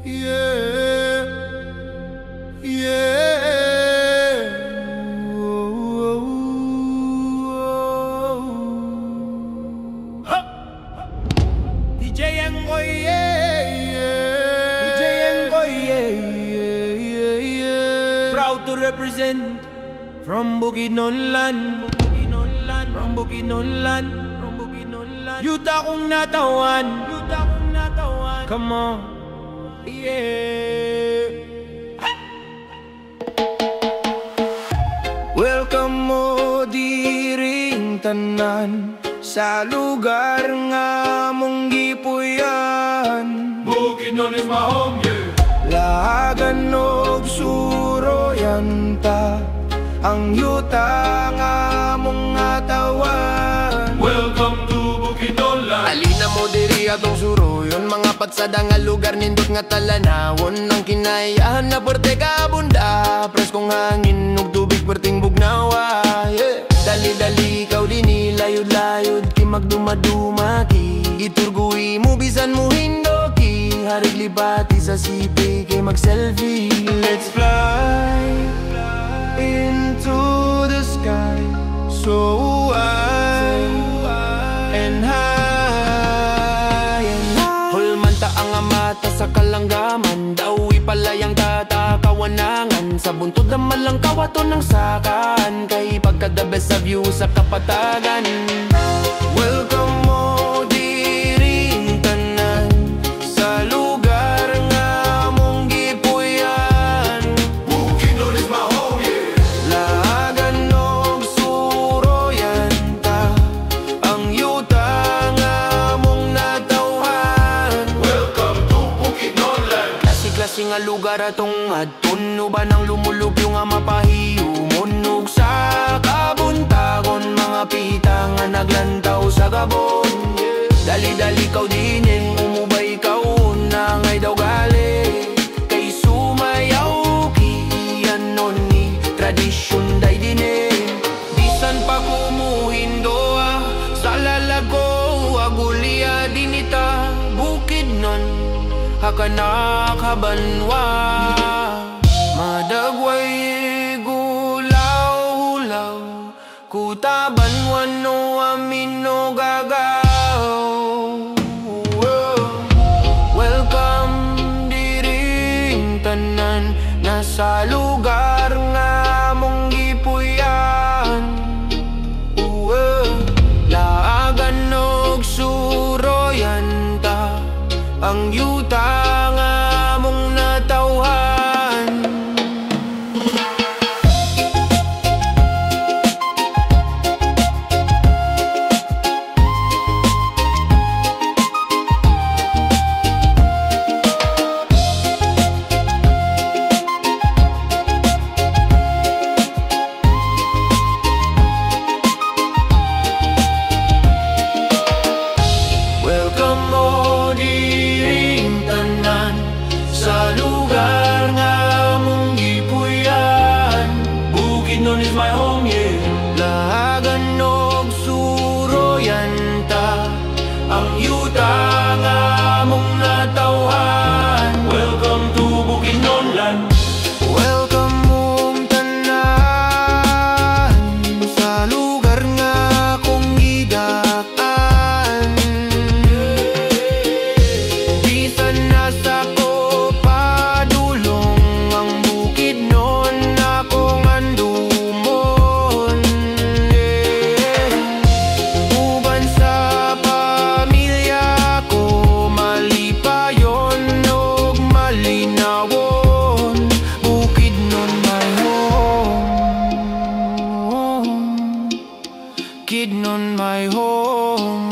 Yeah, yeah. DJ Engoy, yeah, yeah. DJ Engoy, yeah, yeah, yeah. Proud to represent from Bukidnon, from Bukidnon. Yuta kong natawan, come on, yeah. Welcome mo diring tanan sa lugar nga mong gipuyan. Bukidnon is my home, yeah. Lahagan og suroyan ta ang yuta nga mong atawan. Welcome to Bukidnon land. Alina mo diri atong suroyon, mga patsada nga lugar nindot nga talanawon. Ang kinayahan na porte ka bunda, preskong hangin ug tubig perting bugnawa, yeah. Dali-dali ikaw dini, layod-layod ki magdumaduma ki. Iturgui mo bisan mo hindoki, harig libati sa sipi kay mag-selfie. Let's fly into the sky so high and high and high. Hulmanta ang mata sa kalanggaman, dawi palayang tatakawanangan. Sa buntod na malang kawato ng sakan, kay pagka the best sa view sa kapatagan. Welcome mo diring tanan sa lugar nga mong gipuyan. Bukidnon is my home, yeah. Lahagan og suroyan ta ang yuta nga mong natawhan. Welcome to Bukidnon land. Klase-klase nga lugar atong adton, uban ang lumulupyo nga mapahiyumon. Ug sa kabuntagon, mga pita nga naglantaw sa gabon, yeah. Dali-dali kaw dinin, umubay kaw na ngay daw gali. Kay sumayaw ki anon ni tradisyon day dinin. Bisan pa kumuhindoa sa lalago, agulia dinita Bukidnon hakanak habanwa. Madagway gulaw-hulaw, kutaban wano amino gagaw. Welcome diring tanan nasa lugar nga mong gipuyan. Laagan og suroyan ta ang yuta nga mong natawhan. Welcome mo diring tanan sa lugar nga mong gipuyan. Bukidnon is my home, yeah. Lahagan og suroyan ta ang yuta nga mong natawhan. Welcome to Bukidnon land. Welcome mong tanan sa lugar nga kong gidakan. Bisan nasa ko padulong ang Bukidnon akong andumon, yeah. Uban sa pamilya ko, malipayon og malinawon. Bukidnon my home, Bukidnon my home.